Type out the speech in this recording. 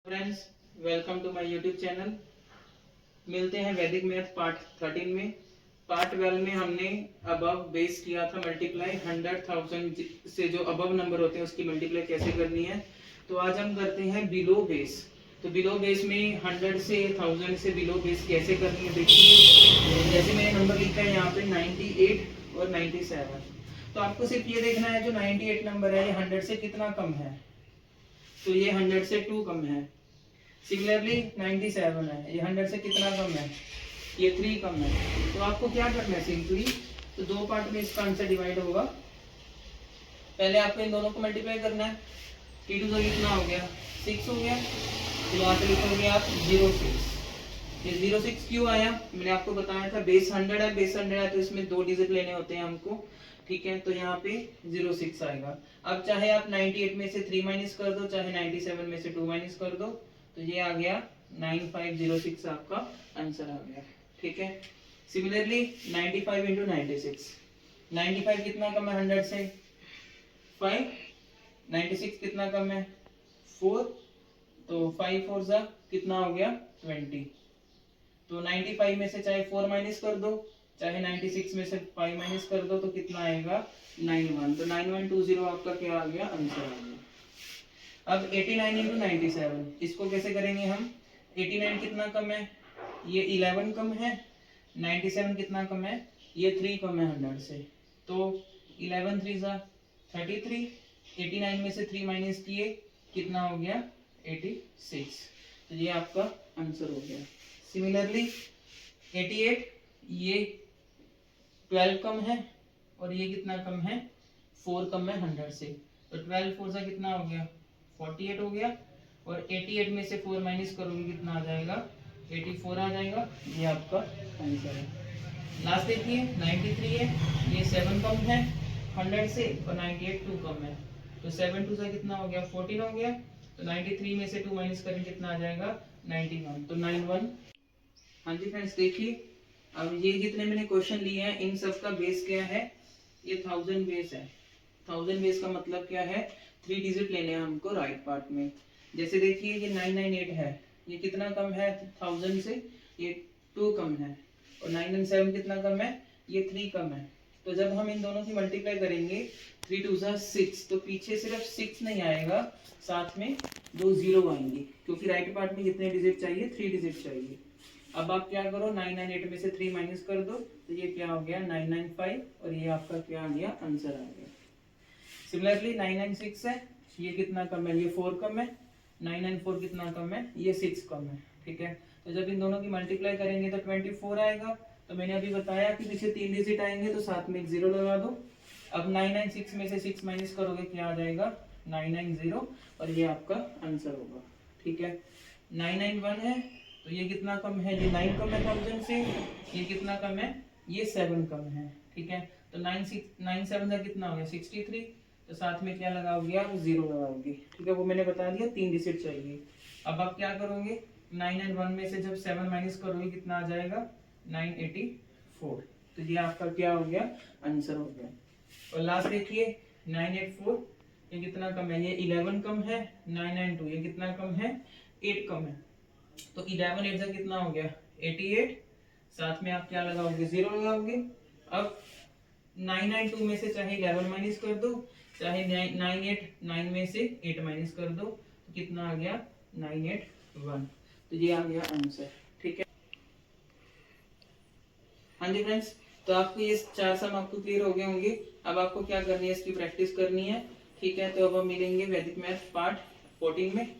Friends, welcome to my YouTube channel. मिलते हैं वैदिक मैथ पार्ट 13 में। पार्ट 12 में हमने अबव बेस किया था मल्टीप्लाई 100,000 से जो अबव नंबर होते हैं उसकी मल्टीप्लाई कैसे करनी है। तो आज हम करते हैं बिलो बेस। तो बिलो बेस में 100 से 1000 से बिलो बेस कैसे करनी है देखिए। जैसे मैंने नंबर लिखा है यहाँ पे 98 और 97। तो आपको सिर्फ ये देखना है जो 98 नंबर है ये 100 से कितना कम है। तो ये 100 से 2 कम है। सिमिलरली 97 है, ये 100 से कितना कम है, ये 3 कम है। तो आपको क्या करना है सिंपली, तो दो पार्ट में इसका आंसर डिवाइड होगा। पहले आपको इन दोनों को मल्टीप्लाई करना है। t2 का कितना हो गया, 6 हो गया। तो यहाँ पे लिखोगे आप 06। ये 06 क्यों आया, मैंने आपको बताया था बेस 100 है, बेस 100 है तो इसमें 2 डिजिट लेने होते हैं हमको, ठीक है। तो यहाँ पे 06 आएगा। अब चाहे आप 98 में से 3 माइनस कर दो, चाहे 97 में से 2 माइनस कर दो, तो ये आ गया 9506 आपका आंसर आ गया, ठीक है। सिमिलरली 95 इंटू 96, 95 कितना कम है 100 से, 5। 96 कितना कम है, 4। तो 5 4 जा कितना हो गया, 20। तो 95 में से चाहे 4 माइनस कर दो, चाहे 96 में से 5 माइनस कर दो, तो कितना आएगा 91। तो 9120 आपका क्या आ गया, आंसर आ गया। अब 89 इंटू 97, इसको कैसे करेंगे हम। 89 कितना कम है, ये 11 कम है। 97 कितना कम है, ये 3 कम है 100 से। तो 11 3 जा 33। 89 में से 3 माइनस किए, कितना हो गया 86। तो ये आपका आंसर हो गया। सिमिलरली 88, ये 12 कम है और ये कितना कम है, 4 कम है 100 से। तो 12 4 से कितना हो गया, 48 हो गया। और 88 में से 4 माइनस करोगे कितना आ जाएगा, 84 आ जाएगा। ये आपका आंसर है। लास्ट देखिए 93 है, ये 7 कम है 100 से, और 98 2 कम है। तो 7 2 से कितना हो गया, 14 हो गया। तो 93 में से 2 माइनस करें कितना आ जाएगा, 91। तो 91। हाँ जी फ्रेंड्स देखिए, अब ये जितने मैंने क्वेश्चन लिए हैं इन सब का बेस क्या है, ये 1000 बेस है। 1000 बेस का मतलब क्या है, 3 डिजिट लेने हैं हमको राइट पार्ट में। जैसे देखिए ये 998 है, ये कितना कम है 1000 से, ये 2 कम है। और 997 कितना कम है, ये 3 कम है। तो जब हम इन दोनों की मल्टीप्लाई करेंगे 3 2 6, तो पीछे सिर्फ 6 नहीं आएगा, साथ में 2 0 आएंगे, क्योंकि राइट पार्ट में कितने डिजिट चाहिए, 3 डिजिट चाहिए। अब आप क्या करो, 998 में से 3 माइनस कर दो, तो ये क्या हो गया 995, और ये आपका क्या आ गया, आंसर आ गया। सिमिलरली 996 है, ये कितना कम है, ये 4 कम है। 994 कितना कम है, ये 6 कम है, ठीक है। तो जब इन दोनों की मल्टीप्लाई करेंगे तो 24 आएगा। तो मैंने अभी बताया कि पीछे 3 डिजिट आएंगे तो साथ में एक 0 लगा दो। अब 996 में से 6 माइनस करोगे क्या आ जाएगा, 990, और ये आपका आंसर होगा, ठीक है। 991 है, तो ये कितना कम है, ये 9 कम है 1000 से, ये कितना कम है, ये 7 कम है, ठीक है। तो 97 का कितना हो गया 63। तो साथ में क्या लगाओगे आप, 0 लगाओगे, ठीक है। वो मैंने बता दिया 3 डिजिट चाहिए। अब आप क्या करोगे, 9 और 1 में से जब 7 माइनस करोगे कितना आ जाएगा, 984। तो ये आपका क्या हो गया, आंसर हो गया। और लास्ट देखिए 984, ये कितना कम है, ये 11 कम है। 992, ये कितना कम है, 8 कम है। तो 11 8 का कितना हो गया 88, साथ में आप क्या लगाओगे, 0 लगाओगे। अब 992 में से चाहे 11 माइनस कर दो, चाहे 989 में से 8 माइनस कर दो, तो कितना आ गया 981। तो ये आ गया आंसर, ठीक है। हाँ जी फ्रेंड्स, तो आपको ये 4 सम आपको क्लियर हो गए होंगे। अब आपको क्या करनी है, इसकी प्रैक्टिस करनी है, ठीक है। तो अब हम मिलेंगे वैदिक मैथ पार्ट 14 में।